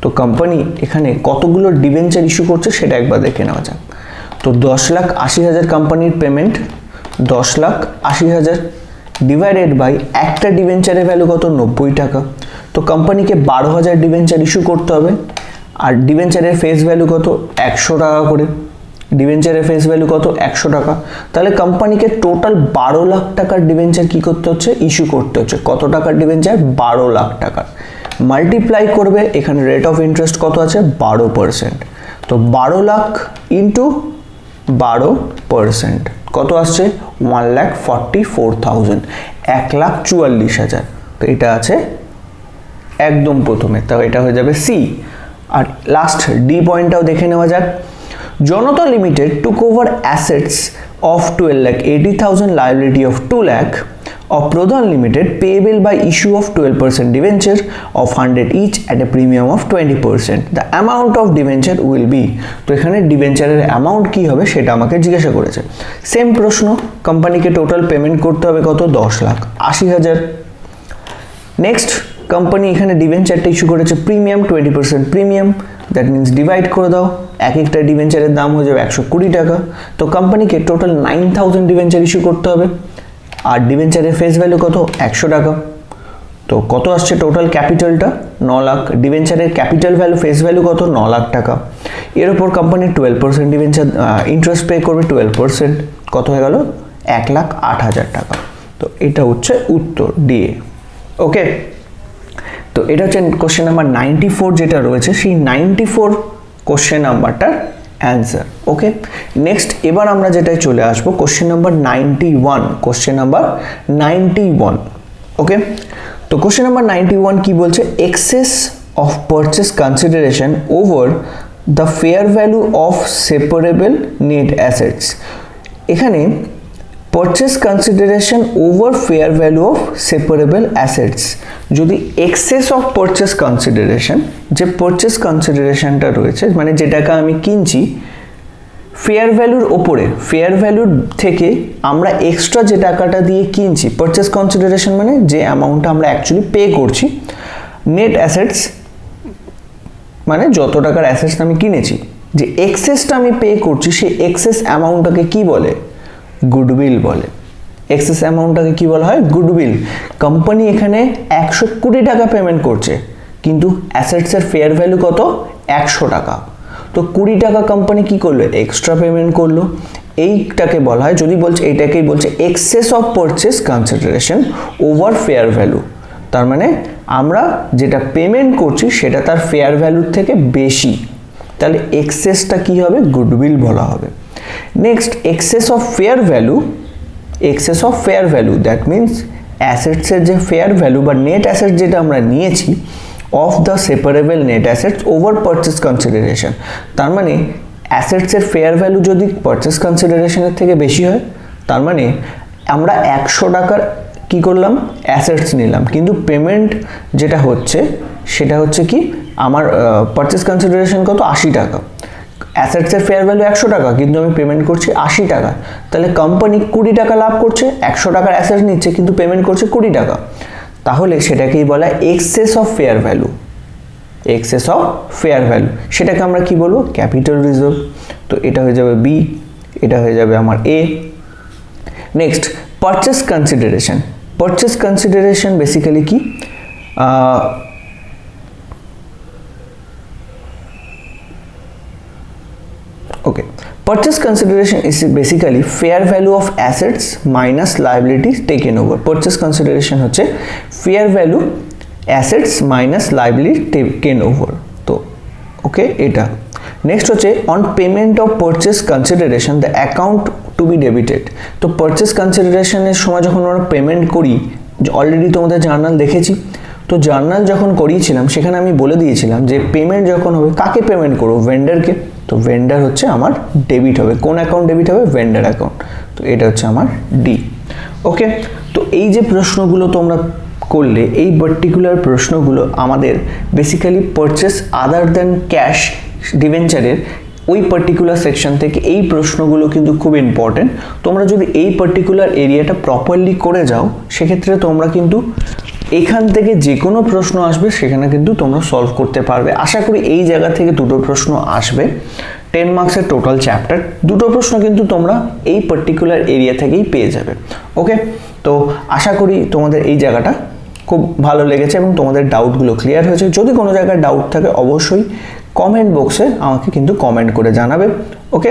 তো কোম্পানি এখানে কতগুলো ডিবেঞ্চার ইস্যু করছে সেটা একবার দেখে নেওয়া যাক। তো 10,80,000 কোম্পানির পেমেন্ট 10,80,000 ডিভাইডেড বাই একটা ডিবেঞ্চারের ভ্যালু কত 90 টাকা। তো কোম্পানিকে 12,000 ডিবেঞ্চার ইস্যু করতে হবে আর ডিবেঞ্চারের ফেস ভ্যালু কত 100 টাকা করে, ডিবেঞ্চারের ফেস ভ্যালু কত 100 টাকা। তাহলে কোম্পানিকে টোটাল 12 লাখ টাকার ডিবেঞ্চার কি করতে হচ্ছে ইস্যু করতে হচ্ছে। কত টাকার ডিবেঞ্চার 12 লাখ টাকার, মাল্টিপ্লাই করবে এখানে রেট অফ ইন্টারেস্ট কত আছে 12%। তো 12 লাখ ইন্টু 12% কত আসছে 1,44,000, 1,44,000। তো এটা আছে একদম প্রথমে, তাও এটা হয়ে যাবে সি। আর লাস্ট ডি পয়েন্টটাও দেখে নেওয়া যাক। Janata limited took over assets of 12,80,000, liability of 2 lakh of Pradhan Limited payable by issue of 12% debenture of 100 each at a premium of 20%. The amount of debenture will be, তো এখানে ডিবেঞ্চারের অ্যামাউন্ট কি হবে সেটা আমাকে জিজ্ঞাসা করেছে। সেম প্রশ্ন, কোম্পানিকে টোটাল পেমেন্ট করতে হবে কত 10,80,000। নেক্সট কোম্পানি এখানে ডিবেঞ্চারটা ইস্যু করেছে premium 20% premium, that means divide করে দাও, এক একটা ডিবেঞ্চারের দাম হয়ে যাবে 120 টাকা। তো কোম্পানিকে টোটাল 9,000 ডিবেঞ্চার ইস্যু করতে হবে আর ডিবেঞ্চারের ফেস ভ্যালু কত 100 টাকা। তো কত আসছে টোটাল ক্যাপিটালটা 9 লাখ, ডিবেঞ্চারের ক্যাপিটাল ভ্যালু ফেস ভ্যালু কত 9 লাখ টাকা। এর উপর কোম্পানি 12% ডিবেঞ্চার ইন্টারেস্ট পে করবে 12%, কত হয়ে গেল 1,08,000 টাকা। তো এটা হচ্ছে উত্তর ডি। ওকে, তো এটা হচ্ছে কোশ্চেন নাম্বার 94 যেটা রয়েছে সেই 94 কোশ্চেন নাম্বারটার অ্যান্সার। ওকে, নেক্সট এবার আমরা যেটাই চলে আসবো question number 91, question number 91। Okay, তো কোশ্চেন নাম্বার 91 কি বলছে, excess of purchase consideration over the fair value of separable net assets. এখানে purchase consideration over fair value of separable assets, যদি এক্সেস অফ পারচেস কনসিডারেশন, যে পারচেস কনসিডারেশনটা রয়েছে মানে যেটাকে আমি কিনছি ফেয়ার ভ্যালুর ওপরে, ফেয়ার ভ্যালুর থেকে আমরা এক্সট্রা যে টাকাটা দিয়ে কিনছি, পারচেস কনসিডারেশন মানে যে অ্যামাউন্টটা আমরা অ্যাকচুয়ালি পে করছি, নেট অ্যাসেটস মানে যত টাকার অ্যাসেটস আমি কিনেছি, যে এক্সেসটা আমি পে করছি সেই এক্সেস অ্যামাউন্টটাকে কি বলে গুডউইল বলে। এক্সেস অ্যামাউন্টটাকে কি বলা হয় গুডউইল। কোম্পানি এখানে 120 টাকা পেমেন্ট করছে কিন্তু অ্যাসেটসের ফেয়ার ভ্যালু কত 100 টাকা। তো 20 টাকা কোম্পানি কি করলো এক্সট্রা পেমেন্ট করলো, এইটাকে বলা হয়, যদি বলছে এটাকেই বলছে excess of purchase consideration over fair value. তার মানে আমরা যেটা পেমেন্ট করছি সেটা তার ফেয়ার ভ্যালুর থেকে বেশি, তাহলে এক্সেসটা কি হবে গুডউইল বলা হবে। Next excess of fair value, excess of fair value that means অ্যাসেটসের যে ফেয়ার ভ্যালু বা নেট অ্যাসেট যেটা আমরা নিয়েছি of the separable net assets over purchase consideration, তার মানে অ্যাসেটসের ফেয়ার ভ্যালু যদি পারচেস কনসিডারেশনের থেকে বেশি হয় তার মানে আমরা 100 টাকার কি করলাম অ্যাসেটস নিলাম কিন্তু পেমেন্ট যেটা হচ্ছে সেটা হচ্ছে কি আমার পারচেস কনসিডারেশন কত 80 টাকা, অ্যাসেটসের ফেয়ার ভ্যালু 100 টাকা, কিন্তু আমি পেমেন্ট করছি 80 টাকা, তাহলে কোম্পানি 20 টাকা লাভ করছে, 100 টাকার অ্যাসেট নিচ্ছে কিন্তু পেমেন্ট করছে 20 টাকা, তাহলে সেটাকেই বলা excess of fair value. Excess of fair value সেটাকে আমরা কি বলবো? Capital reserve. তো এটা হয়ে যাবে বি, এটা হয়ে যাবে আমার A. Next, purchase consideration. Purchase consideration basically কি? Okay, purchase consideration is basically fair value of assets minus liabilities taken over. Purchase consideration হচ্ছে fair value assets minus liability taken over. তো ওকে, এটা নেক্সট হচ্ছে on payment of purchase consideration the account to be debited. তো purchase consideration এর সময় যখন আমরা পেমেন্ট করি, অলরেডি তোমাদের জার্নাল দেখেছি, তো জার্নাল যখন করিয়েছিলাম সেখানে আমি বলে দিয়েছিলাম যে পেমেন্ট যখন হবে কাকে পেমেন্ট করবো? ভেন্ডারকে। তো ভেন্ডার হচ্ছে আমার ডেবিট হবে। কোন অ্যাকাউন্ট ডেবিট হবে? Vendor account. তো এটা হচ্ছে আমার ডি। ওকে, তো এই যে প্রশ্নগুলো তোমরা করলে, এই পার্টিকুলার প্রশ্নগুলো আমাদের basically purchase other than cash ডিভেঞ্চারের ওই পার্টিকুলার সেকশন থেকে এই প্রশ্নগুলো কিন্তু খুব ইম্পর্টেন্ট। তোমরা যদি এই পার্টিকুলার এরিয়াটা প্রপারলি করে যাও, সেক্ষেত্রে তোমরা কিন্তু এখান থেকে যে কোনো প্রশ্ন আসবে সেখানে কিন্তু তোমরা সলভ করতে পারবে। আশা করি এই জায়গা থেকে দুটো প্রশ্ন আসবে, 10 মার্কসের টোটাল চ্যাপ্টার, দুটো প্রশ্ন কিন্তু তোমরা এই পার্টিকুলার এরিয়া থেকেই পেয়ে যাবে। ওকে, তো আশা করি তোমাদের এই জায়গাটা খুব ভালো লেগেছে এবং তোমাদের ডাউটগুলো ক্লিয়ার হয়েছে। যদি কোনো জায়গায় ডাউট থাকে অবশ্যই কমেন্ট বক্সে আমাকে কিন্তু কমেন্ট করে জানাবে। ওকে।